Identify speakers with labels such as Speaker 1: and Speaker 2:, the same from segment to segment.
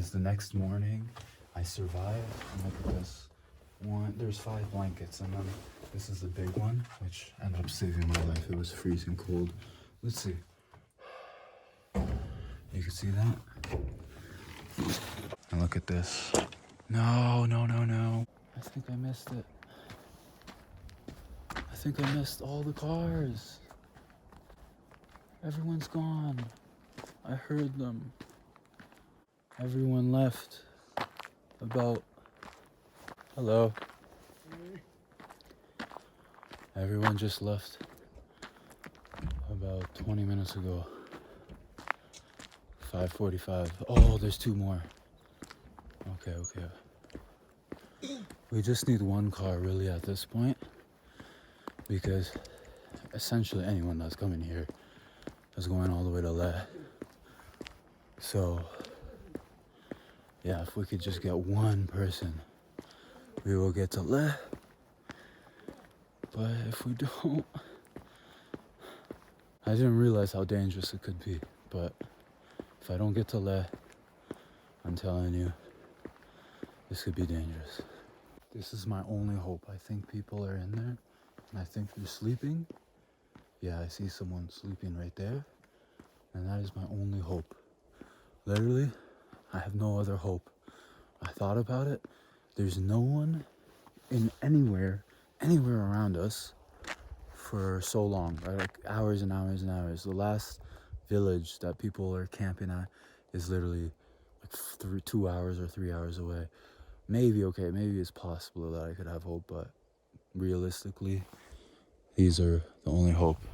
Speaker 1: is the next morning. I survived. And look at this. There's 5 blankets, and then this is the big one, which ended up saving my life. It was freezing cold. Let's see. You can see that? And look at this. No. I think I missed it. I think I missed all the cars. Everyone's gone. I heard them. Everyone left about... Hello. Everyone just left about 20 minutes ago. 5:45. Oh, there's 2 more. Okay. We just need 1 car really at this point, because essentially anyone that's coming here is going all the way to Leh. So yeah, if we could just get 1 person, we will get to Leh. But if we don't, I didn't realize how dangerous it could be. But if I don't get to Leh, I'm telling you, this could be dangerous. This is my only hope. I think people are in there, and I think they're sleeping. Yeah, I see someone sleeping right there, and that is my only hope. Literally, I have no other hope. I thought about it. There's no one in anywhere around us for so long, right? Like hours and hours and hours. The last village that people are camping at is literally like 2 hours or 3 hours away. Maybe it's possible that I could have hope, but realistically, these are the only hope.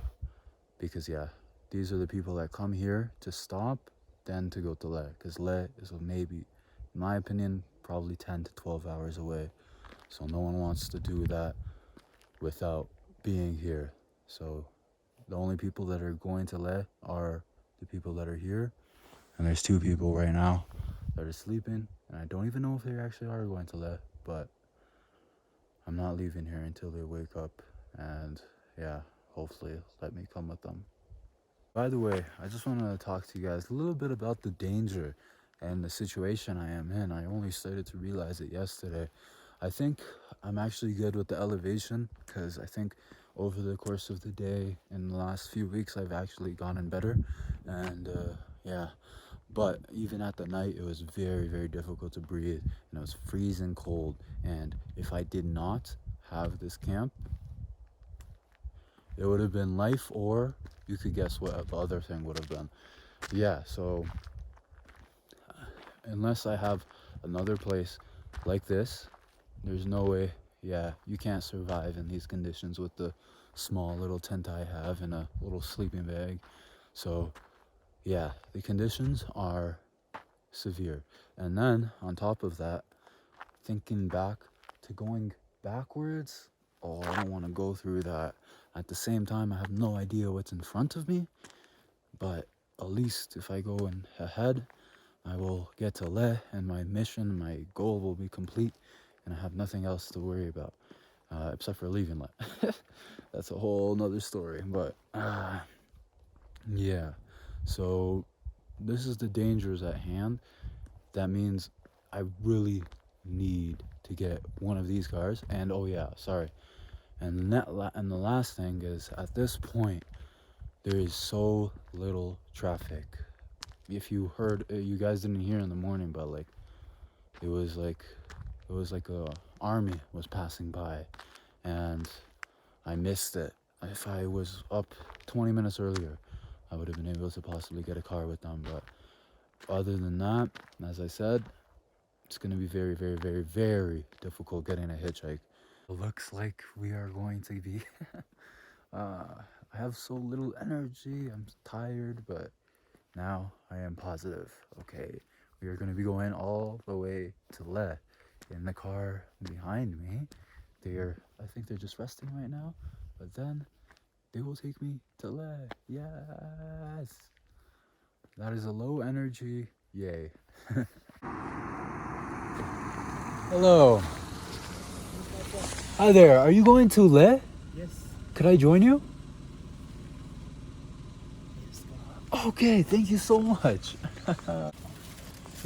Speaker 1: Because yeah, these are the people that come here to stop, then to go to Leh. Because Leh is maybe, in my opinion, probably 10 to 12 hours away. So no one wants to do that without being here. So the only people that are going to Leh are the people that are here. And there's 2 people right now that are sleeping. And I don't even know if they actually are going to Leh, but I'm not leaving here until they wake up. And yeah, hopefully let me come with them. By the way, I just want to talk to you guys a little bit about the danger and the situation I am in. I only started to realize it yesterday. I think I'm actually good with the elevation, because I think over the course of the day in the last few weeks I've actually gotten better. And yeah, but even at the night it was very, very difficult to breathe, and it was freezing cold. And if I did not have this camp, it would have been life, or you could guess what the other thing would have been. Yeah, so unless I have another place like this, there's no way. Yeah, you can't survive in these conditions with the small little tent I have and a little sleeping bag. So yeah, the conditions are severe. And then on top of that, thinking back to going backwards, oh, I don't want to go through that. At the same time, I have no idea what's in front of me, but at least if I go in ahead, I will get to Leh, and my mission, my goal will be complete, and I have nothing else to worry about, except for leaving Leh. That's a whole nother story. But yeah, so this is the dangers at hand. That means I really need to get one of these cars. And oh yeah, sorry. And the last thing is, at this point, there is so little traffic. If you heard, you guys didn't hear in the morning, but like, it was like a army was passing by, and I missed it. If I was up 20 minutes earlier, I would have been able to possibly get a car with them. But other than that, as I said, it's going to be very, very, very, very difficult getting a hitchhike. It looks like we are going to be I have so little energy. I'm tired, but now I am positive. Okay, we are going to be going all the way to Leh. In the car behind me, I think they're just resting right now, but then they will take me to Leh. Yes, that is a low energy yay. Hello. Hi there, are you going to Leh?
Speaker 2: Yes.
Speaker 1: Could I join you?
Speaker 2: Yes, go on.
Speaker 1: Okay, thank you so much.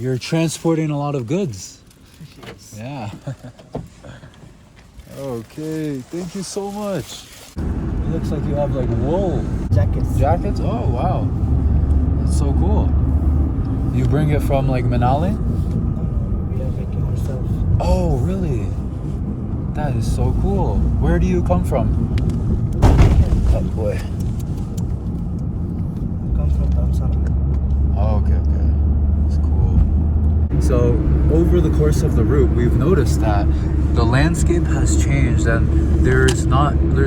Speaker 1: You're transporting a lot of goods.
Speaker 2: Yes.
Speaker 1: Yeah. Okay, thank you so much. It looks like you have like wool
Speaker 2: Jackets.
Speaker 1: jackets. Oh wow, that's so cool. You bring it from like Manali?
Speaker 2: We are making ourselves.
Speaker 1: Oh really? That is so cool. Where do you come from? Oh boy.
Speaker 2: We come from Dharamsala.
Speaker 1: Oh, okay. That's cool. So over the course of the route, we've noticed that the landscape has changed and there's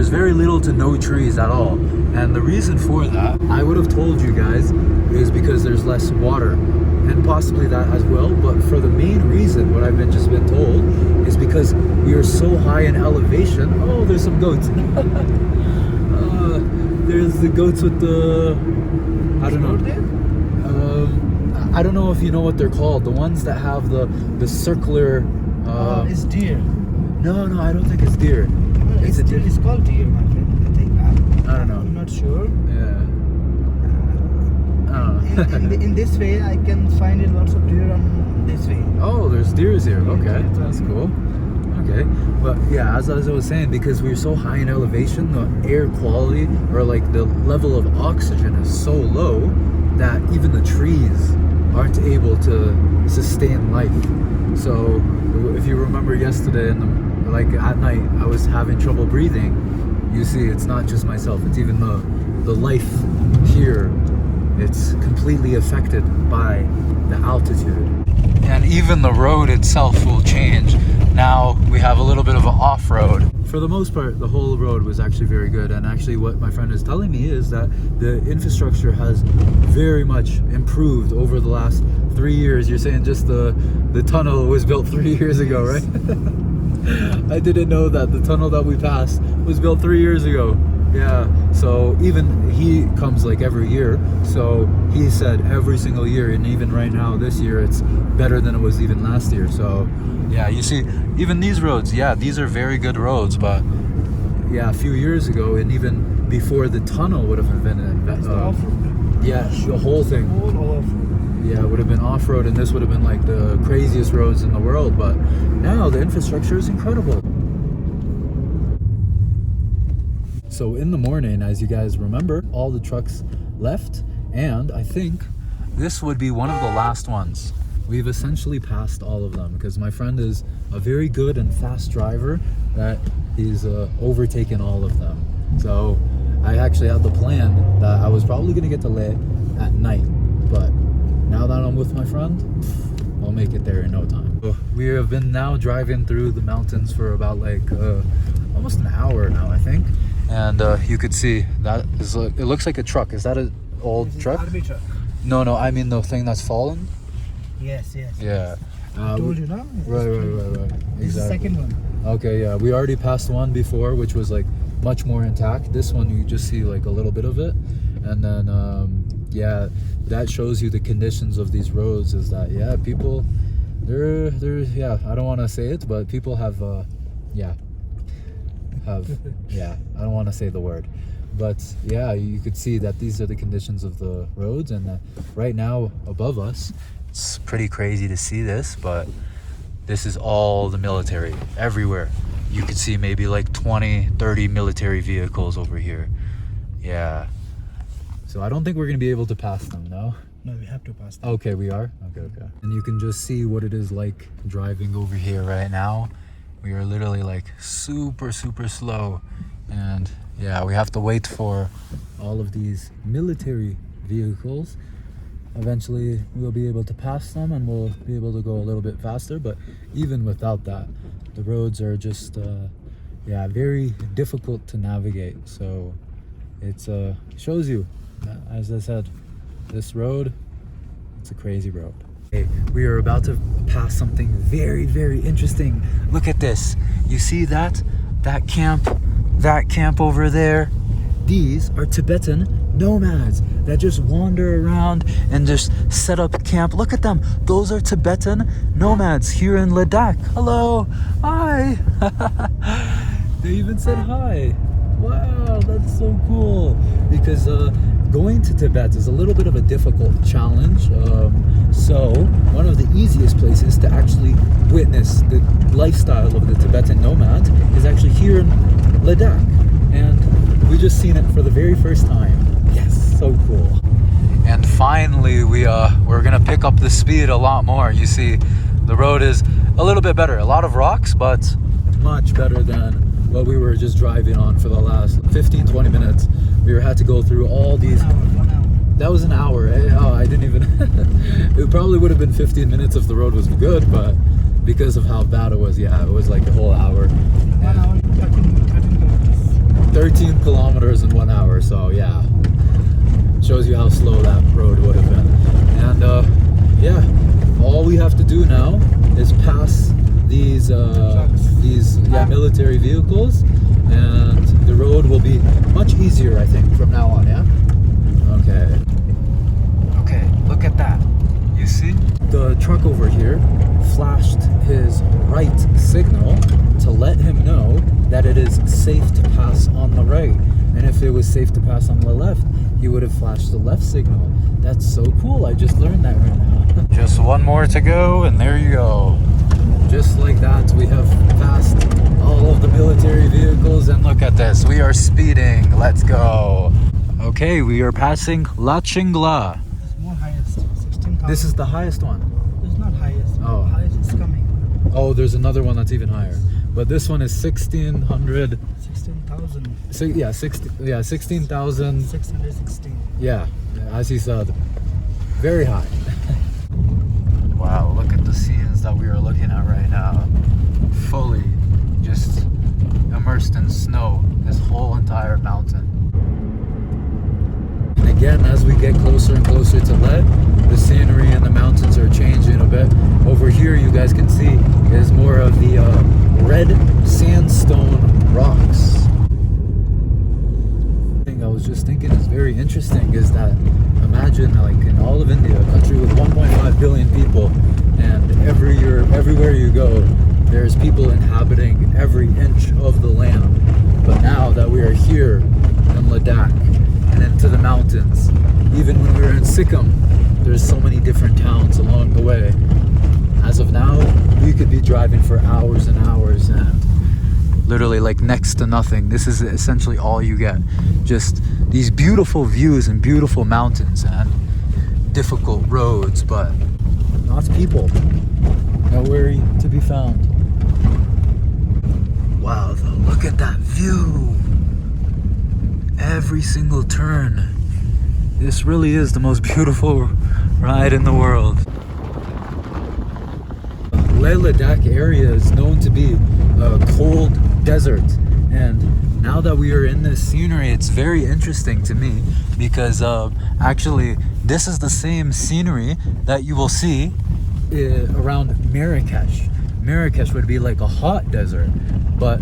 Speaker 1: very little to no trees at all. And the reason for that, I would have told you guys, is because there's less water. And possibly that as well, but for the main reason, what I've just been told, is because we are so high in elevation. Oh, there's some goats. There's the goats with the, I don't know. I don't know if you know what they're called. The ones that have the circular.
Speaker 2: It's deer.
Speaker 1: No, I don't think it's deer.
Speaker 2: It's a deer. It's called deer, my friend. I think.
Speaker 1: I don't know.
Speaker 2: I'm not sure.
Speaker 1: Yeah. I don't know.
Speaker 2: in this way, I can find lots of deer on this way.
Speaker 1: Oh, there's deers here. Okay, that's cool. Okay, but yeah, as I was saying, because we're so high in elevation, the air quality or like the level of oxygen is so low that even the trees aren't able to sustain life. So if you remember yesterday, like at night, I was having trouble breathing. You see, it's not just myself; it's even the life here. It's completely affected by the altitude. And even the road itself will change. Now we have a little bit of an off-road. For the most part, the whole road was actually very good. And actually what my friend is telling me is that the infrastructure has very much improved over the last 3 years. You're saying just the tunnel was built 3 years ago, right? I didn't know that the tunnel that we passed was built 3 years ago. Yeah, so even he comes like every year, so he said every single year, and even right now this year it's better than it was even last year. So yeah, you see, even these roads, yeah, these are very good roads, but yeah, a few years ago and even before the tunnel would have been yeah, the whole thing, yeah, it would have been off-road, and this would have been like the craziest roads in the world. But now the infrastructure is incredible. So in the morning, as you guys remember, all the trucks left, and I think this would be one of the last ones. We've essentially passed all of them because my friend is a very good and fast driver that he's overtaken all of them. So I actually had the plan that I was probably going to get to Leh at night, but now that I'm with my friend, I'll make it there in no time. So we have been now driving through the mountains for about like almost an hour now, I think. And you could see that is it looks like a truck. Is that an old truck?
Speaker 2: Truck?
Speaker 1: No, I mean the thing that's fallen.
Speaker 2: Yes.
Speaker 1: Yeah.
Speaker 2: I told you, no?
Speaker 1: Right.
Speaker 2: This is the second one.
Speaker 1: Okay, yeah. We already passed one before, which was like much more intact. This one you just see like a little bit of it, and then yeah, that shows you the conditions of these roads. Is that people, they're yeah. I don't want to say it, but people have I don't want to say the word, but yeah, you could see that these are the conditions of the roads. And right now above us, it's pretty crazy to see this, but this is all the military everywhere. You could see maybe like 20-30 military vehicles over here. Yeah, so I don't think we're gonna be able to pass them. No,
Speaker 2: we have to pass them.
Speaker 1: Okay, we are. Okay. And you can just see what it is like driving over here right now. We are literally like super slow, and yeah, we have to wait for all of these military vehicles. Eventually we'll be able to pass them and we'll be able to go a little bit faster, but even without that, the roads are just very difficult to navigate. So it's shows you, as I said, this road, it's a crazy road. We are about to pass something very interesting. Look at this. You see that camp over there? These are Tibetan nomads that just wander around and just set up camp. Look at them. Those are Tibetan nomads here in Ladakh. Hello. Hi. They even said hi. Wow, that's so cool. Because going to Tibet is a little bit of a difficult challenge. So one of the easiest places to actually witness the lifestyle of the Tibetan nomad is actually here in Ladakh. And we just seen it for the very first time. Yes, so cool. And finally we're gonna pick up the speed a lot more. You see, the road is a little bit better. A lot of rocks, but much better than what we were just driving on for the last 15-20 minutes. We had to go through all these.
Speaker 2: 1 hour.
Speaker 1: That was an hour. Oh, I didn't even. It probably would have been 15 minutes if the road was good, but because of how bad it was, yeah, it was like the whole hour.
Speaker 2: 1 hour, 13 kilometers.
Speaker 1: 13 kilometers in 1 hour, so yeah. Shows you how slow that road would have been. And yeah, all we have to do now is pass these military vehicles, and the road will be much easier, I think, from now on. Yeah. Okay, look at that. You see? The truck over here flashed his right signal to let him know that it is safe to pass on the right. And if it was safe to pass on the left, he would have flashed the left signal. That's so cool. I just learned that right now. Just one more to go, and there you go. Just like that, we have passed all of the military vehicles, and look at this. We are speeding. Let's go. Okay, we are passing La Chingla.
Speaker 2: It's more highest, 16,000.
Speaker 1: This is the highest one.
Speaker 2: It's not highest.
Speaker 1: Oh.
Speaker 2: Highest is coming.
Speaker 1: Oh, there's another one that's even higher. But this one is 1600.
Speaker 2: 16,000.
Speaker 1: So, yeah, 16,000.
Speaker 2: 616.
Speaker 1: Yeah, as he said, very high. Wow, look at the scenes that we are looking at right now. Fully just immersed in snow, this whole entire mountain. And again, as we get closer and closer to Led, the scenery and the mountains are changing a bit. Over here, you guys can see, is more of the red sandstone rocks. I was just thinking is very interesting is that imagine like in all of India, a country with 1.5 billion people, and everywhere you go, there's people inhabiting every inch of the land. But now that we are here in Ladakh and into the mountains, even when we were in Sikkim, there's so many different towns along the way. As of now, we could be driving for hours and hours and literally like next to nothing. This is essentially all you get. Just these beautiful views and beautiful mountains and difficult roads, but not people. Nowhere to be found. Wow, though, look at that view. Every single turn. This really is the most beautiful ride in the world. Leh Ladakh area is known to be a cold desert, and now that we are in this scenery, it's very interesting to me because actually this is the same scenery that you will see around Marrakesh. Marrakesh would be like a hot desert, but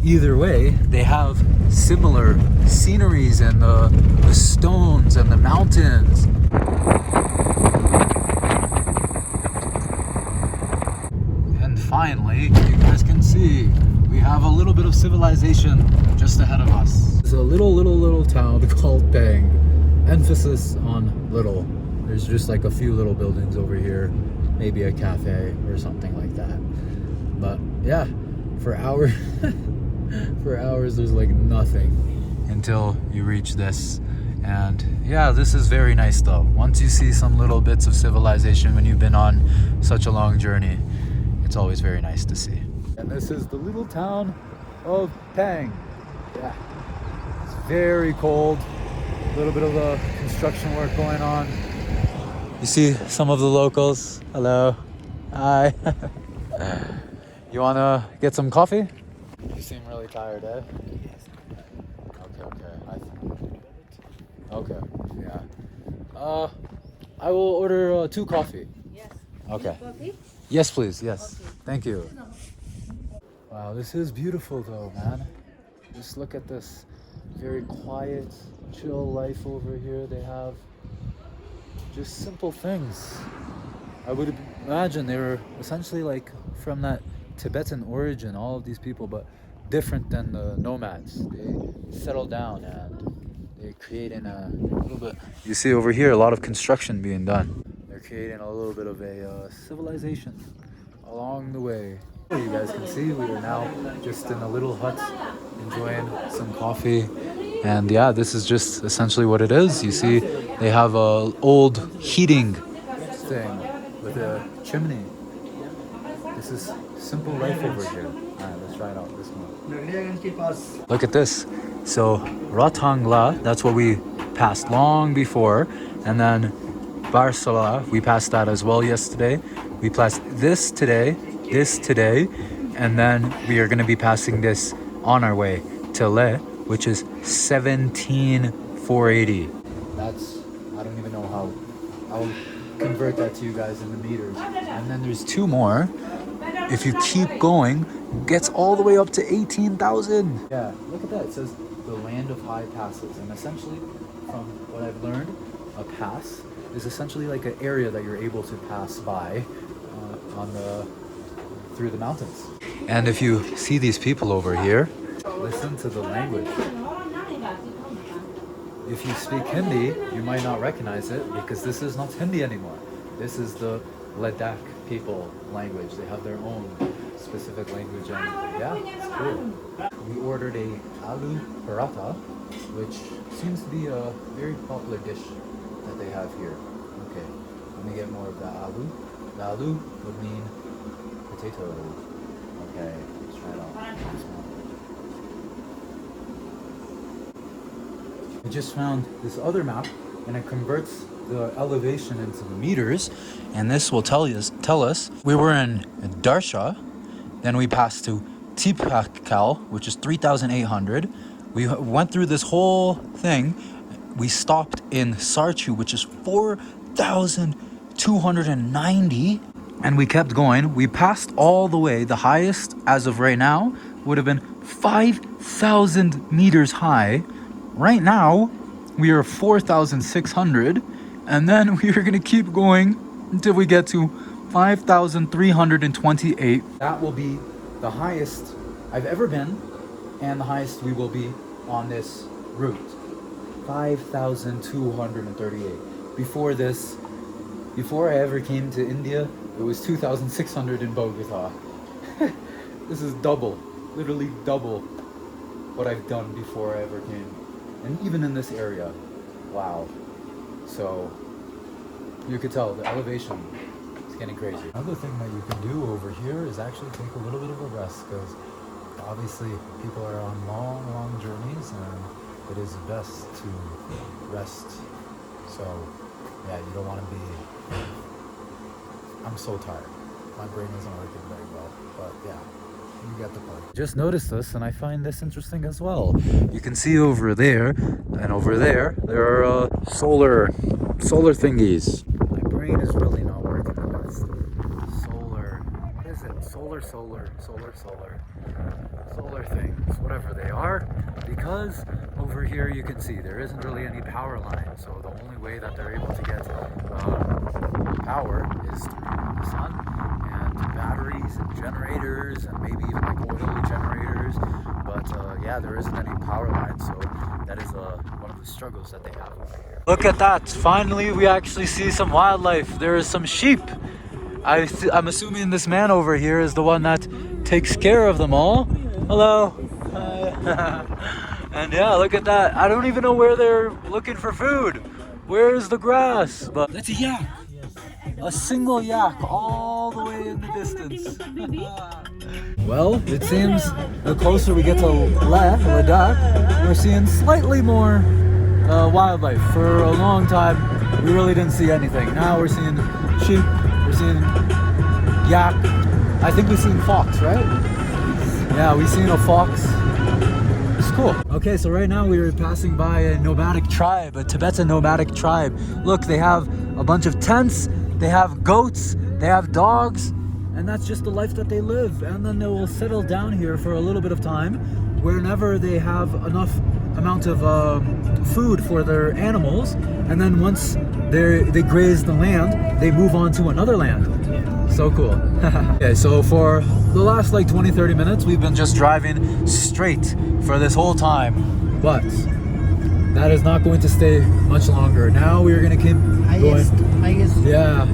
Speaker 1: either way they have similar sceneries and the stones and the mountains. And finally, you guys can see we have a little bit of civilization just ahead of us. There's a little town called Pang. Emphasis on little. There's just like a few little buildings over here, maybe a cafe or something like that. But yeah, for hours there's like nothing until you reach this. And yeah, this is very nice though. Once you see some little bits of civilization when you've been on such a long journey, it's always very nice to see. And this is the little town of Pang. Yeah, it's very cold. A little bit of construction work going on. You see some of the locals. Hello. Hi. You wanna get some coffee? You seem really tired, eh?
Speaker 2: Yes.
Speaker 1: Okay. Yeah. I will order 2 coffee.
Speaker 3: Yes.
Speaker 1: Okay.
Speaker 3: Coffee?
Speaker 1: Yes, please. Yes.
Speaker 3: Okay.
Speaker 1: Thank you. Wow, this is beautiful though, man. Just look at this very quiet, chill life over here. They have just simple things. I would imagine they were essentially like from that Tibetan origin, all of these people, but different than the nomads. They settled down and they're creating a little bit. You see over here a lot of construction being done. They're creating a little bit of a civilization along the way. You guys can see we are now just in a little hut enjoying some coffee. And yeah, this is just essentially what it is. You see they have a old heating thing with a chimney. This is simple life over here. Alright, let's try it out, this one. Look at this. So Ratangla, that's what we passed long before. And then Barsala, we passed that as well yesterday. We passed this today, and then we are going to be passing this on our way to Le, which is 17,480. That's, I don't even know how. I'll convert that to you guys in the meters. And then there's two more. If you keep going, gets all the way up to 18,000. Yeah, look at that. It says the land of high passes. And essentially, from what I've learned, a pass is essentially like an area that you're able to pass by through the mountains. And if you see these people over here, listen to the language. If you speak Hindi, you might not recognize it because this is not Hindi anymore. This is the Ladakh people language. They have their own specific language, and yeah, it's cool. We ordered a aloo paratha, which seems to be a very popular dish that they have here. Okay, let me get more of the aloo. The aloo would mean potato. Okay, let's try it out. I just found this other map, and it converts the elevation into the meters, and this will tell us we were in Darsha, then we passed to Tipakal, which is 3,800. We went through this whole thing. We stopped in Sarchu, which is 4,290, and we kept going. We passed all the way. The highest as of right now would have been 5,000 meters high. Right now we are 4,600, and then we are going to keep going until we get to 5,328. That will be the highest I've ever been, and the highest we will be on this route. 5,238. Before this, before I ever came to India, it was 2,600 in Bogota. This is double, literally double what I've done before I ever came. And even in this area, wow. So you could tell the elevation is getting crazy. Another thing that you can do over here is actually take a little bit of a rest, because obviously people are on long journeys, and it is best to rest. So yeah, you don't want to be, I'm so tired. My brain isn't working very well, but yeah. You get the point. Just noticed this, and I find this interesting as well. You can see over there and over there are solar thingies. My brain is really not working the best. Solar, what is it? Solar things, whatever they are. Because over here you can see there isn't really any power line, so the only way that they're able to get power is through the sun and batteries and generators, and maybe even like oil generators. But yeah, there isn't any power line, so that is one of the struggles that they have over here. Look at that! Finally, we actually see some wildlife. There is some sheep. I'm assuming this man over here is the one that takes care of them all. Hello. Hi. And yeah, look at that. I don't even know where they're looking for food. Where is the grass? But that's a yak. A single yak all the way in the distance. Well, it seems the closer we get to Ladakh, we're seeing slightly more wildlife. For a long time, we really didn't see anything. Now we're seeing sheep, we're seeing yak. I think we've seen fox, right? Yeah, we've seen a fox. It's cool. Okay, so right now we are passing by a nomadic tribe, a Tibetan nomadic tribe. Look, they have a bunch of tents, they have goats, they have dogs, and that's just the life that they live. And then they will settle down here for a little bit of time whenever they have enough amount of food for their animals, and then once they graze the land, they move on to another land. So cool. Okay, so for the last like 20-30 minutes we've been just driving straight for this whole time, but that is not going to stay much longer. Now we are going to keep
Speaker 2: Highest.
Speaker 1: Yeah.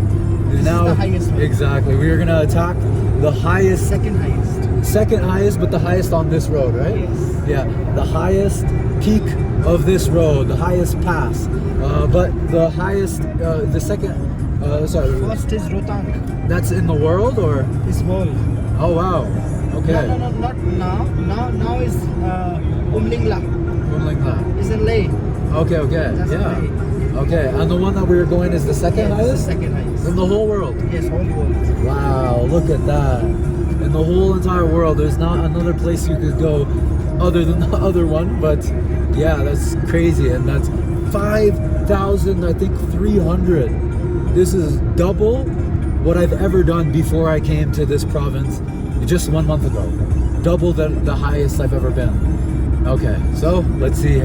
Speaker 2: This
Speaker 1: Now,
Speaker 2: is the highest one.
Speaker 1: exactly. We are going to attack the highest,
Speaker 2: Second highest.
Speaker 1: second highest, but the highest on this road, right?
Speaker 2: Yes.
Speaker 1: Yeah, the highest peak of this road, the highest pass. But the highest, the second, sorry,
Speaker 2: First is Rotang.
Speaker 1: that's in the world or?
Speaker 2: This world.
Speaker 1: Oh wow. Okay.
Speaker 2: No, not now. Now is Umlingla.
Speaker 1: Umlingla.
Speaker 2: Is in Leh.
Speaker 1: Okay,
Speaker 2: That's
Speaker 1: yeah.
Speaker 2: Leh.
Speaker 1: Okay, and the one that we were going is the second
Speaker 2: Yes,
Speaker 1: highest?
Speaker 2: second highest.
Speaker 1: In the whole world?
Speaker 2: Yes, whole world.
Speaker 1: Wow, look at that. In the whole entire world, there's not another place you could go other than the other one, but yeah, that's crazy. And that's 5,000, I think 300. This is double what I've ever done before I came to this province just 1 month ago. Double the highest I've ever been. Okay, so let's see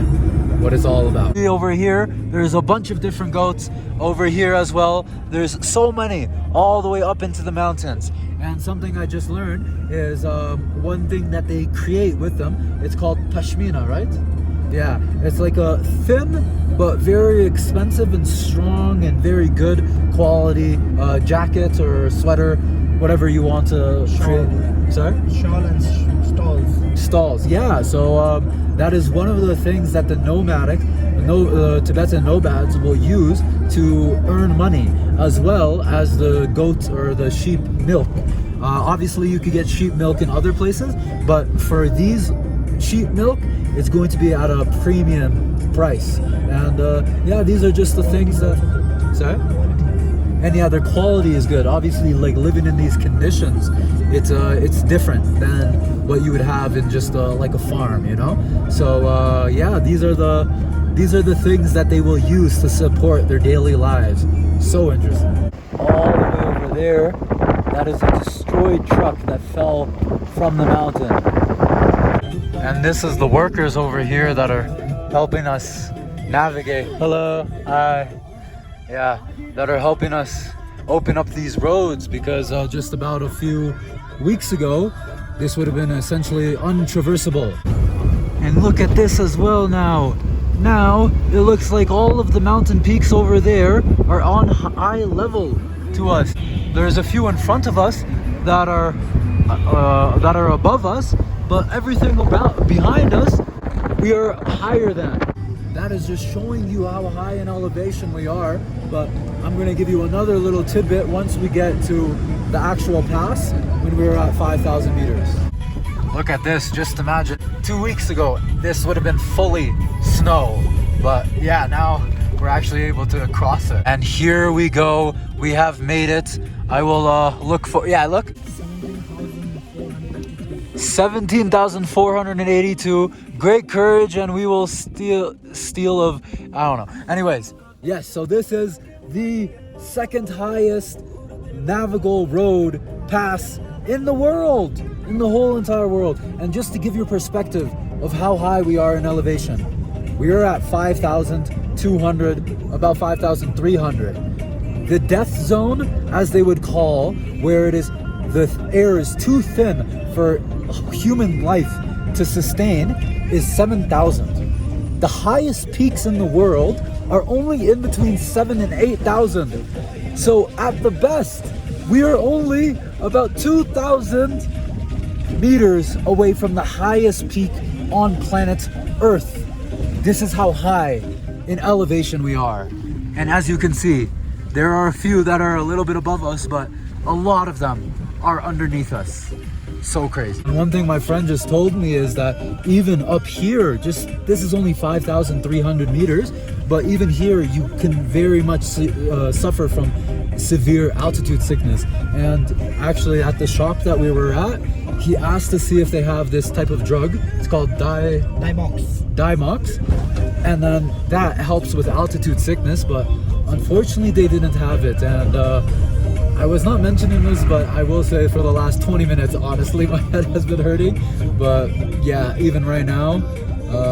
Speaker 1: what it's all about. Over here, there's a bunch of different goats. Over here as well, there's so many, all the way up into the mountains. And something I just learned is one thing that they create with them, it's called pashmina, right? Yeah, it's like a thin but very expensive and strong and very good quality jacket or sweater, whatever you want to create. Sorry?
Speaker 2: Shawl and stalls.
Speaker 1: Stalls, yeah. So that is one of the things that the Tibetan nomads will use to earn money, as well as the goat or the sheep milk. Obviously, you could get sheep milk in other places, but for these sheep milk, it's going to be at a premium price. And yeah, these are just the things that. Sorry. And yeah, their quality is good. Obviously, like living in these conditions, it's different than what you would have in just like a farm, you know. So yeah, these are the things that they will use to support their daily lives. So interesting. All the way over there, that is a destroyed truck that fell from the mountain. And this is the workers over here that are helping us navigate. Hello, hi. Yeah, that are helping us open up these roads, because just about a few weeks ago, this would have been essentially untraversable. And look at this as well now. Now, it looks like all of the mountain peaks over there are on eye level to us. There's a few in front of us that are above us, but everything about behind us, we are higher than. That is just showing you how high in elevation we are, but I'm going to give you another little tidbit once we get to the actual pass, when we were at 5,000 meters. Look at this, just imagine 2 weeks ago this would have been fully snow, but yeah, now we're actually able to cross it. And here we go, we have made it. I will look for, yeah, look, 17,482. Great courage, and we will steal of, I don't know. Anyways, yes, so this is the second highest navigable road pass in the world, in the whole entire world. And just to give you a perspective of how high we are in elevation, we are at 5,200, about 5,300. The death zone, as they would call, where it is, the air is too thin for human life to sustain, is 7,000. The highest peaks in the world are only in between 7,000 and 8,000. So at the best, we are only about 2,000 meters away from the highest peak on planet Earth. This is how high in elevation we are. And as you can see, there are a few that are a little bit above us, but a lot of them are underneath us. So crazy. And one thing my friend just told me is that even up here, just this is only 5,300 meters, but even here you can very much suffer from severe altitude sickness. And actually at the shop that we were at, he asked to see if they have this type of drug. It's called Dimox, and then that helps with altitude sickness, but unfortunately they didn't have it. And I was not mentioning this, but I will say for the last 20 minutes, honestly, my head has been hurting. But yeah, even right now,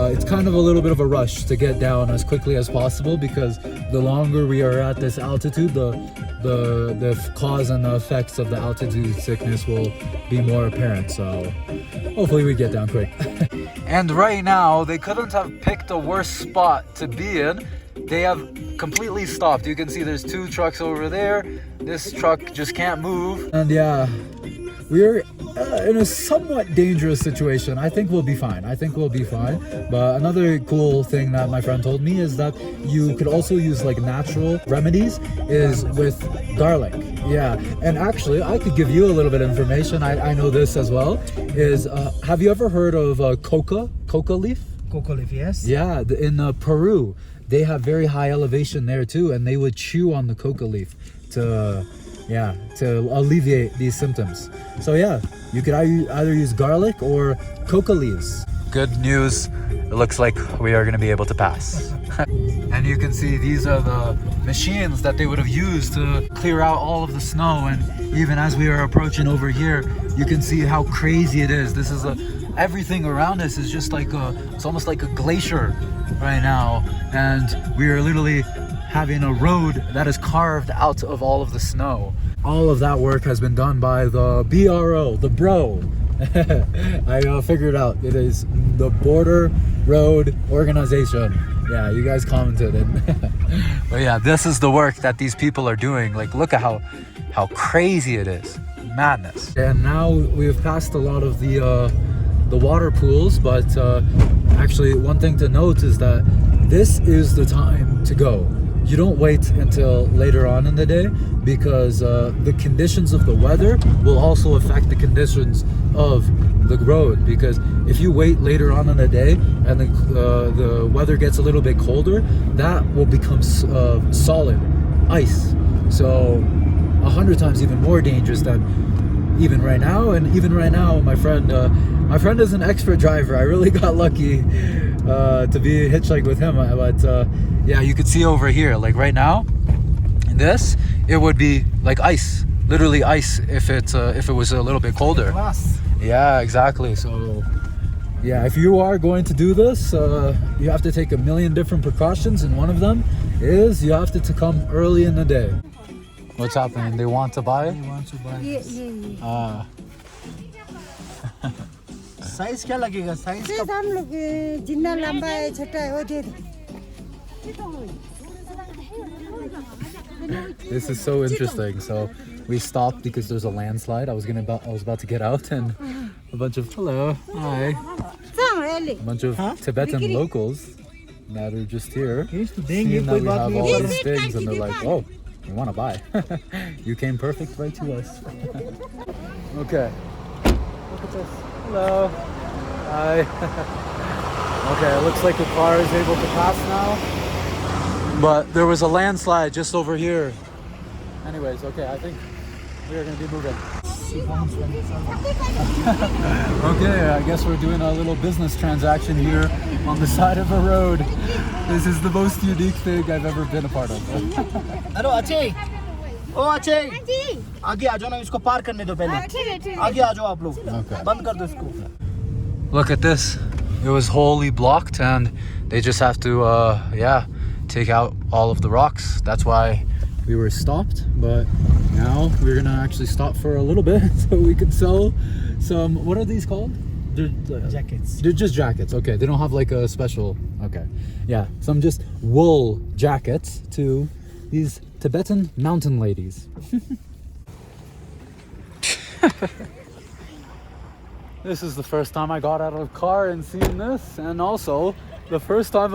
Speaker 1: it's kind of a little bit of a rush to get down as quickly as possible, because the longer we are at this altitude, the cause and the effects of the altitude sickness will be more apparent. So hopefully we get down quick. And right now, they couldn't have picked a worse spot to be in. They have completely stopped. You can see there's 2 trucks over there. This truck just can't move. And yeah, we're in a somewhat dangerous situation. I think we'll be fine. But another cool thing that my friend told me is that you could also use like natural remedies is with garlic. Yeah, and actually I could give you a little bit of information. I know this as well. Is have you ever heard of coca leaf?
Speaker 2: Coca leaf, yes.
Speaker 1: Yeah, in Peru, they have very high elevation there too, and they would chew on the coca leaf to alleviate these symptoms. So yeah, you could either use garlic or coca leaves. Good news, it looks like we are going to be able to pass. And you can see these are the machines that they would have used to clear out all of the snow. And even as we are approaching over here, you can see how crazy it is. This is everything around us is just like it's almost like a glacier right now. And we are literally having a road that is carved out of all of the snow. All of that work has been done by the BRO, the bro. I figured out it is the Border Road Organization. Yeah, you guys commented it. But yeah, this is the work that these people are doing. Like, look at how crazy it is. Madness. And now we've passed a lot of the water pools, but actually one thing to note is that this is the time to go. You don't wait until later on in the day, because the conditions of the weather will also affect the conditions of the road. Because if you wait later on in the day and the weather gets a little bit colder, that will become solid ice. So 100 times even more dangerous than even right now. And even right now, my friend is an expert driver. I really got lucky to be hitchhiking with him. But yeah, you could see over here, like right now, it would be like ice, literally ice, if it was a little bit colder. Yeah, exactly. So yeah, if you are going to do this, you have to take a million different precautions, and one of them is you have to come early in the day. What's happening? They want to buy?
Speaker 2: He wants to buy.
Speaker 3: Yeah.
Speaker 2: Size क्या लगेगा? Size
Speaker 3: ये हम लोग जितना लंबा है छोटा है वो दे दे।
Speaker 1: This is so interesting. So we stopped because there's a landslide. I was about to get out, and a bunch of hi, a bunch of Tibetan locals that are just here, seeing that we have all these things, and they're like, "Oh, we want to buy." You came perfect right to us. Okay. Look at this. Hello. Hi. Okay, it looks like the car is able to pass now. But there was a landslide just over here. Anyways, okay, I think we are going to be moving. Okay, I guess we're doing a little business transaction here on the side of a road. This is the most unique thing I've ever been a part of.
Speaker 2: Hello Ajay, ओ अजय, आगे आ जाओ ना, इसको पार करने दो पहले. आगे आ जाओ आप लोग. बंद कर दो इसको.
Speaker 1: Look at this. It was wholly blocked, and they just have to, take out all of the rocks. That's why we were stopped, but now we're gonna actually stop for a little bit so we can sell some, what are these called?
Speaker 2: Jackets.
Speaker 1: They're just jackets. Okay, they don't have like a special, okay. Yeah, some just wool jackets to these Tibetan mountain ladies. This is the first time I got out of the car and seen this, and also the first time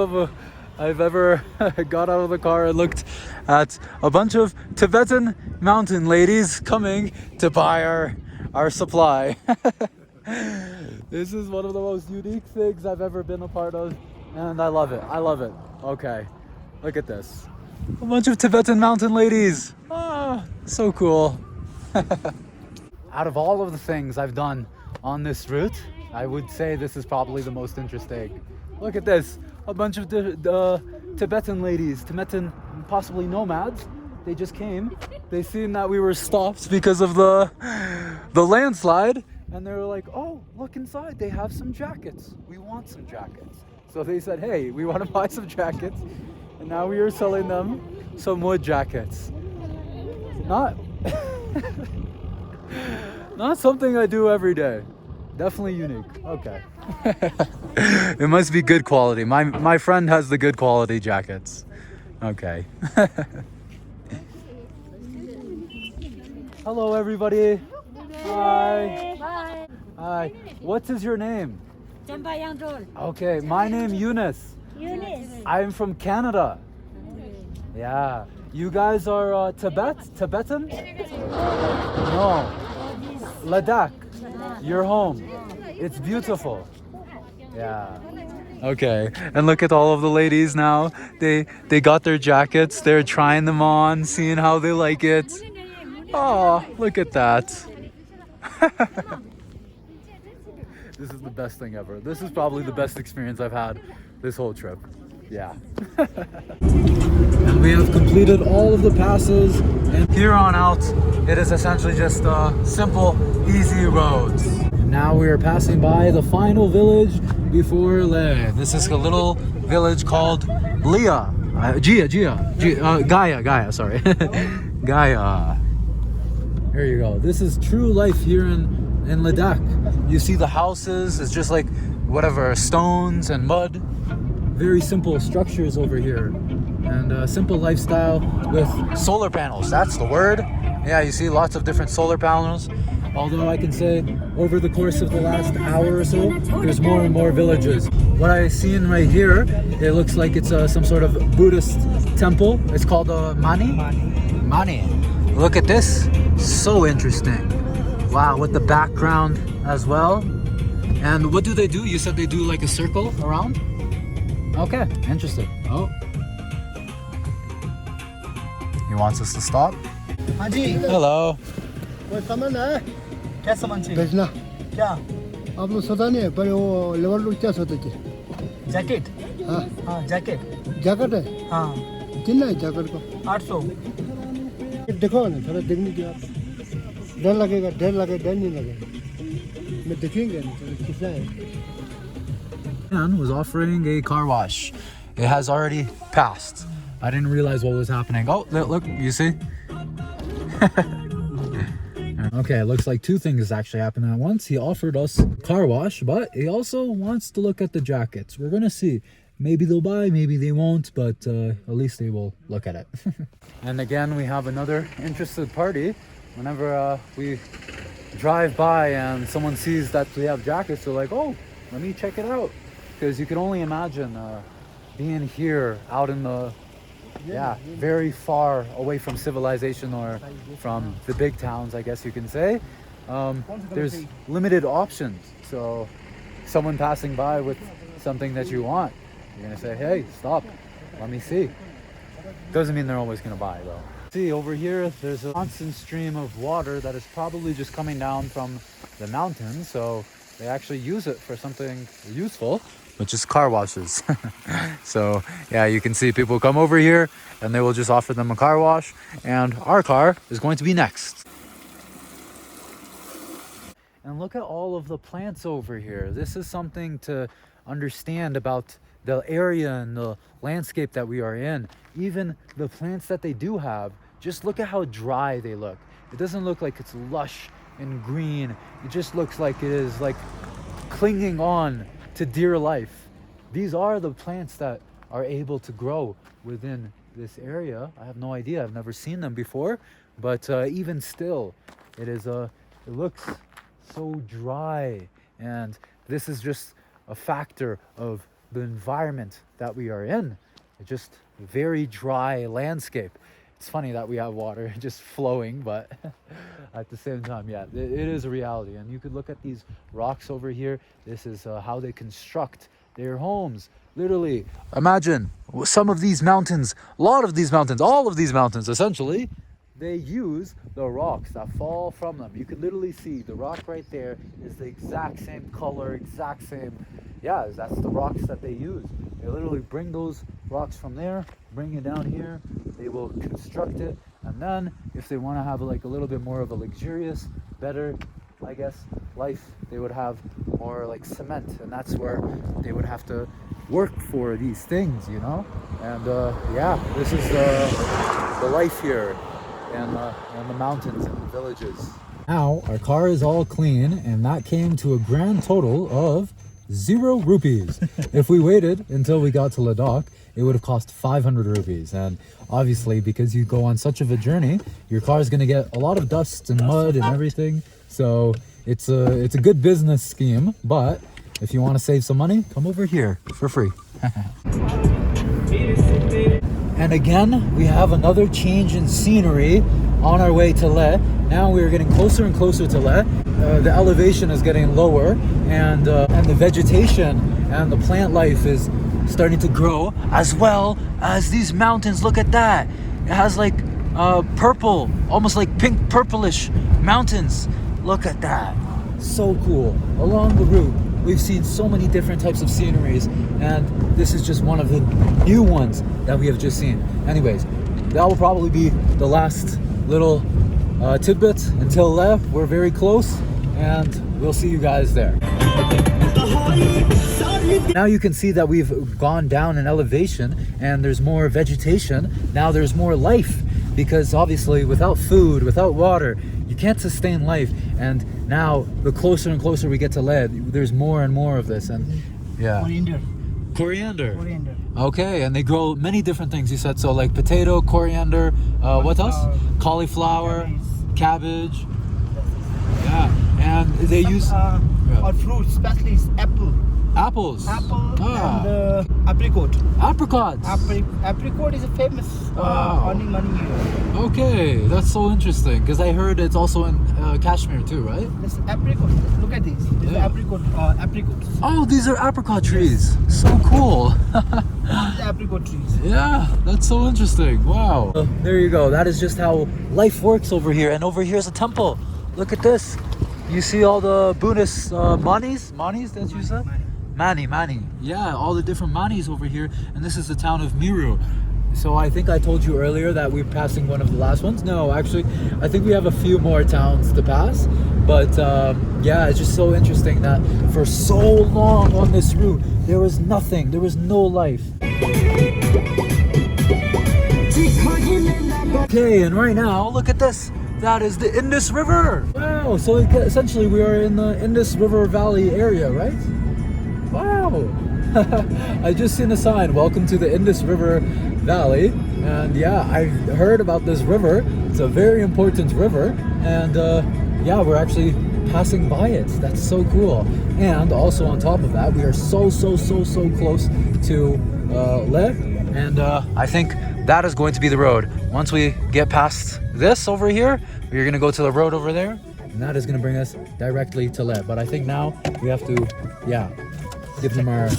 Speaker 1: I've ever got out of the car and looked at a bunch of Tibetan mountain ladies coming to buy our supply. This is one of the most unique things I've ever been a part of, and I love it. Okay, look at this. A bunch of Tibetan mountain ladies. Ah, so cool. Out of all of the things I've done on this route, I would say this is probably the most interesting. Look at this. A bunch of Tibetan ladies, Tibetan possibly nomads. They just came. They seen that we were stopped because of the landslide, and they were like, "Oh, look inside. They have some jackets. We want some jackets." So they said, "Hey, we want to buy some jackets," and now we are selling them some wood jackets. Not something I do every day, Definitely unique. Okay. It must be good quality. My friend has the good quality jackets. Okay. Hello everybody. Hi.
Speaker 3: Bye.
Speaker 1: Hi. What is your name?
Speaker 3: Jambayangdol.
Speaker 1: Okay, my name Eunice.
Speaker 3: Eunice.
Speaker 1: I'm from Canada. Yeah. You guys are Tibetan? No. Ladakh. Your home. It's beautiful. Yeah. Okay. And look at all of the ladies now. They got their jackets. They're trying them on, seeing how they like it. Oh, look at that. This is the best thing ever. This is probably the best experience I've had this whole trip. Yeah. And we have completed all of the passes, and here on out, it is essentially just simple, easy roads. And now we are passing by the final village before Leh. This is a little village called Gaia, sorry. Gaia. Here you go. This is true life here in Ladakh. You see the houses, it's just like whatever, stones and mud. Very simple structures over here, and a simple lifestyle with solar panels. That's the word. Yeah, you see lots of different solar panels. Although I can say over the course of the last hour or so, there's more and more villages. What I've seen right here, it looks like it's some sort of Buddhist temple. It's called Mani. Look at this. So interesting. Wow, with the background as well. And what do they do? You said they do like a circle around? Okay, interesting. Oh. He wants us to stop.
Speaker 2: हाँ जी
Speaker 1: Hello.
Speaker 4: कोई सामान है
Speaker 2: क्या सामान चाहिए
Speaker 4: भेजना
Speaker 2: क्या
Speaker 4: आप लोग सोचा नहीं है पर वो लेबर लोग क्या सोचते थे
Speaker 2: जैकेट
Speaker 4: हाँ
Speaker 2: हाँ जैकेट
Speaker 4: जैकेट है
Speaker 2: हाँ
Speaker 4: कितना है जैकेट को
Speaker 2: 800
Speaker 4: देखो ना थोड़ा देखने की आप डर लगेगा डर नहीं लगेगा मैं देखेंगे कितना है
Speaker 1: Man was offering a car wash. It has already passed. I didn't realize what was happening. Oh, look, you see? Okay, it looks like two things actually happened at once. He offered us car wash, but he also wants to look at the jackets. We're gonna see. Maybe they'll buy, maybe they won't, but at least they will look at it. And again, we have another interested party. Whenever we drive by and someone sees that we have jackets, they're like, oh, let me check it out. Because you can only imagine being here out in the, very far away from civilization or from the big towns, I guess you can say. There's limited options. So someone passing by with something that you want, you're gonna say, hey, stop, let me see. Doesn't mean they're always gonna buy though. See, over here, there's a constant stream of water that is probably just coming down from the mountains. So they actually use it for something useful, which is car washes. So yeah, you can see people come over here and they will just offer them a car wash, and our car is going to be next. And look at all of the plants over here. This is something to understand about the area and the landscape that we are in. Even the plants that they do have, just look at how dry they look. It doesn't look like it's lush and green. It just looks like it is like clinging on to dear life. These are the plants that are able to grow within this area. I have no idea, I've never seen them before, but even still, it looks so dry. And this is just a factor of the environment that we are in. It's just a very dry landscape. It's funny that we have water just flowing, but at the same time, yeah, it is a reality. And you could look at these rocks over here. This is how they construct their homes. Literally, imagine some of these mountains, a lot of these mountains, all of these mountains, essentially, they use the rocks that fall from them. You could literally see the rock right there is the exact same color, exact same, yeah, that's the rocks that they use. They literally bring those rocks from there, bring it down here, they will construct it, and then if they want to have like a little bit more of a luxurious, better, I guess, life, they would have more like cement, and that's where they would have to work for these things, you know. And yeah, this is the life here in the mountains and the villages. Now our car is all clean, and that came to a grand total of 0 rupees. If we waited until we got to Ladakh, it would have cost 500 rupees. And obviously, because you go on such of a journey, your car is going to get a lot of dust and mud and everything. So it's a good business scheme. But if you want to save some money, come over here for free. And again, we have another change in scenery on our way to Leh. Now we're getting closer and closer to Leh. The elevation is getting lower, and the vegetation and the plant life is starting to grow, as well as these mountains. Look at that. It has like purple, almost like pink purplish mountains. Look at that. So cool. Along the route, we've seen so many different types of sceneries, and this is just one of the new ones that we have just seen. Anyways, that will probably be the last little tidbit until Leh. We're very close, and we'll see you guys there. Now you can see that we've gone down in elevation, and there's more vegetation. Now there's more life, because obviously without food, without water, you can't sustain life. And now the closer and closer we get to Leh, there's more and more of this. And yeah, coriander. Okay, and they grow many different things, you said. So like potato, coriander, what else? Cauliflower, cabbage. Yeah, and they use
Speaker 2: or fruits, especially
Speaker 1: apples.
Speaker 2: And apricot.
Speaker 1: Apricots.
Speaker 2: Apricot is a famous earning money here.
Speaker 1: Okay, that's so interesting, because I heard it's also in Kashmir too, right?
Speaker 2: This apricot. Look at these. These are apricots.
Speaker 1: Oh, these are apricot trees. So cool.
Speaker 2: These are apricot trees.
Speaker 1: Yeah, that's so interesting. Wow. There you go. That is just how life works over here. And over here is a temple. Look at this. You see all the Buddhist manis that you said? Mani. Yeah, all the different manis over here. And this is the town of Meru. So I think I told you earlier that we're passing one of the last ones. No, actually, I think we have a few more towns to pass. But yeah, it's just so interesting that for so long on this route, there was nothing. There was no life. Okay, and right now, look at this. That is the Indus River. Wow, so essentially we are in the Indus River Valley area, right? Wow. I just seen a sign, welcome to the Indus River Valley. And yeah, I've heard about this river. It's a very important river. And yeah, we're actually passing by it. That's so cool. And also on top of that, we are so close to Leh. And I think that is going to be the road. Once we get past this over here, we're going to go to the road over there. And that is going to bring us directly to Leh. But I think now we have to, yeah, give them our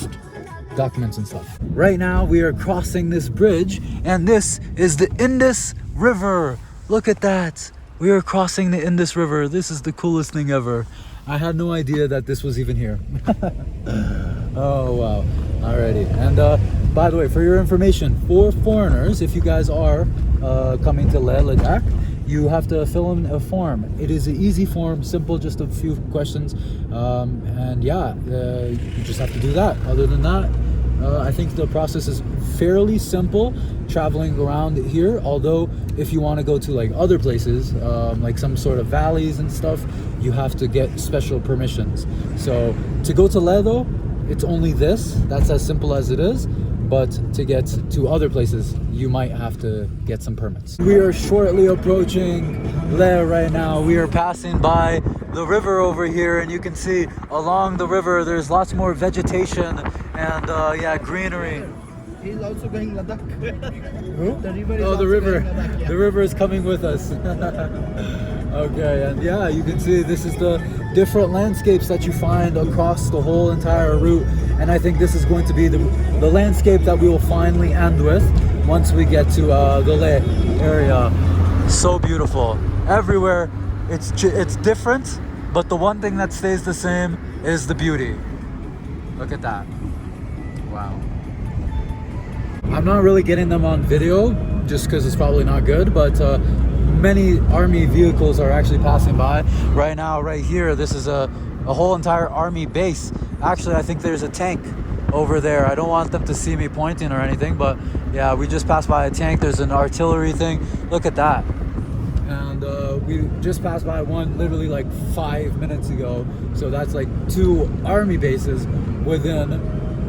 Speaker 1: documents and stuff. Right now we are crossing this bridge, and this is the Indus River. Look at that. We are crossing the Indus River. This is the coolest thing ever. I had no idea that this was even here. Oh wow. Alrighty. And by the way, for your information, for foreigners, if you guys are coming to Leh Ladakh, you have to fill in a form. It is an easy form, simple, just a few questions, and yeah, you just have to do that. Other than that, I think the process is fairly simple traveling around here. Although if you want to go to like other places, like some sort of valleys and stuff, you have to get special permissions. So to go to Leh though, it's only this. That's as simple as it is. But to get to other places, you might have to get some permits. We are shortly approaching Leh right now. We are passing by the river over here, and you can see along the river there's lots more vegetation and yeah, greenery.
Speaker 2: He's also going Ladakh.
Speaker 1: Who?
Speaker 2: The river is
Speaker 1: oh,
Speaker 2: also
Speaker 1: the river.
Speaker 2: going Ladakh, yeah.
Speaker 1: The river is coming with us. Okay, and yeah, you can see this is the different landscapes that you find across the whole entire route. And I think this is going to be the landscape that we will finally end with once we get to the Leh area. So beautiful. Everywhere, it's different, but the one thing that stays the same is the beauty. Look at that. Wow. I'm not really getting them on video just because it's probably not good, but many army vehicles are actually passing by. Right now, right here, this is a whole entire army base. Actually, I think there's a tank over there. I don't want them to see me pointing or anything, but yeah, we just passed by a tank. There's an artillery thing. Look at that. and we just passed by one literally like 5 minutes ago. So that's like 2 army bases within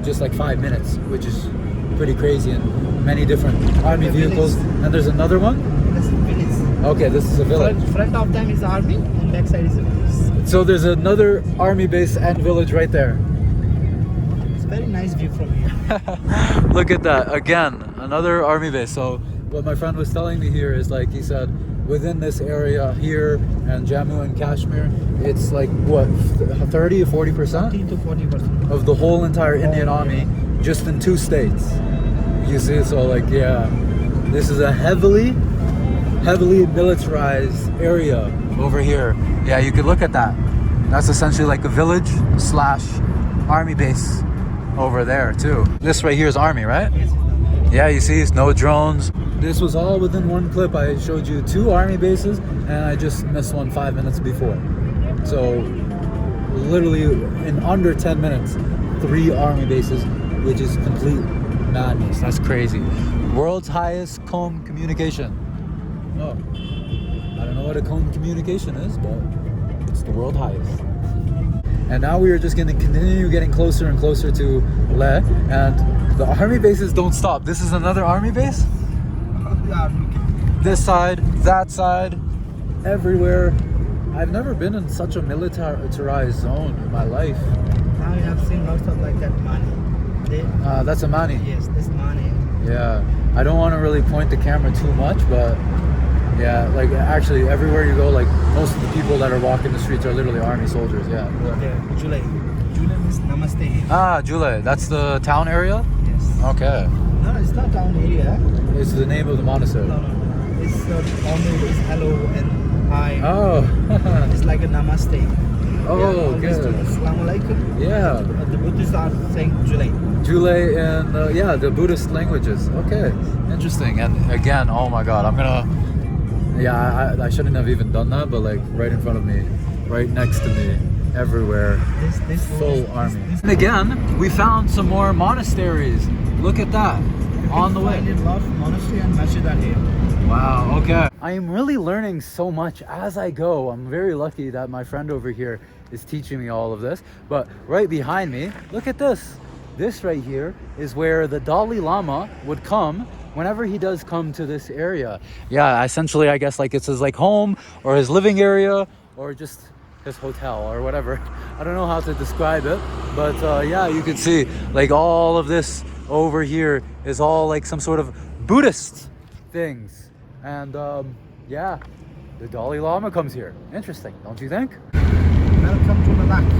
Speaker 1: just like 5 minutes, which is pretty crazy, and many different army vehicles. And there's another one.
Speaker 2: That's a village.
Speaker 1: Okay, this is a village.
Speaker 2: Front of them is army, and back side is a village.
Speaker 1: So there's another army base and village right there.
Speaker 2: It's a very nice view from here.
Speaker 1: Look at that. Again, another army base. So what my friend was telling me here is, like, he said within this area here and Jammu and Kashmir, it's like what, 30 or 40%
Speaker 2: 30 to 40%.
Speaker 1: of the whole entire Indian army just in 2 states. You see, so like, yeah, this is a heavily militarized area over here. Yeah, you could look at that. That's essentially like a village / army base over there too. This right here is army, right?
Speaker 2: Yes,
Speaker 1: Yeah, you see, it's no drones. This was all within one clip. I showed you 2 army bases, and I just missed one 5 minutes before. So literally in under 10 minutes, 3 army bases, which is complete madness. That's crazy. World's highest comb communication. Oh, I don't know what a comb communication is, but it's the world highest. And now we are just going to continue getting closer and closer to Leh, and the army bases don't stop. This is another army base. This side, that side, everywhere. I've never been in such a militarized zone in my life.
Speaker 2: Now you have seen lots of like that money.
Speaker 1: That's a mani.
Speaker 2: Yes, this money.
Speaker 1: Yeah, I don't want to really point the camera too much, but yeah, like actually everywhere you go, like most of the people that are walking the streets are literally army soldiers. Yeah.
Speaker 2: Julai. Julai means namaste.
Speaker 1: Ah, Julai. That's the town area?
Speaker 2: Yes.
Speaker 1: Okay.
Speaker 2: No, it's not town area.
Speaker 1: It's the name of the monastery.
Speaker 2: No. It's almost hello and hi.
Speaker 1: Oh.
Speaker 2: It's like a namaste.
Speaker 1: Oh,
Speaker 2: yeah,
Speaker 1: good.
Speaker 2: Assalamu alaikum.
Speaker 1: Yeah.
Speaker 2: The Buddhists are saying Julai.
Speaker 1: Julai and yeah, the Buddhist languages. Okay. Interesting. And again, oh my God, I'm gonna. Yeah, I shouldn't have even done that, but like right in front of me, right next to me, everywhere,
Speaker 2: This
Speaker 1: full army. And again, we found some more monasteries. Look at that, on the way.
Speaker 2: Lot of monastery and masjid are here.
Speaker 1: Wow, okay. I am really learning so much as I go. I'm very lucky that my friend over here is teaching me all of this. But right behind me, look at this. This right here is where the Dalai Lama would come whenever he does come to this area. Yeah, essentially, I guess like it's his like home or his living area or just his hotel or whatever. I don't know how to describe it, but yeah, you can see like all of this over here is all like some sort of Buddhist things. And yeah, the Dalai Lama comes here. Interesting, don't you think?
Speaker 2: Welcome to Ladakh.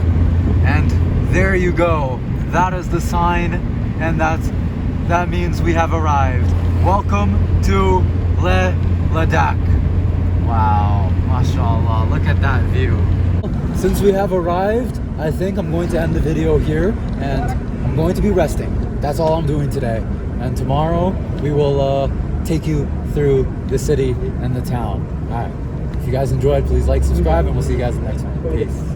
Speaker 1: And there you go. That is the sign, and that means we have arrived. Welcome to Leh Ladakh. Wow, mashallah, look at that view. Since we have arrived, I think I'm going to end the video here, and I'm going to be resting. That's all I'm doing today. And tomorrow we will take you through the city and the town. All right. If you guys enjoyed, please like, subscribe, and we'll see you guys in the next one. Peace.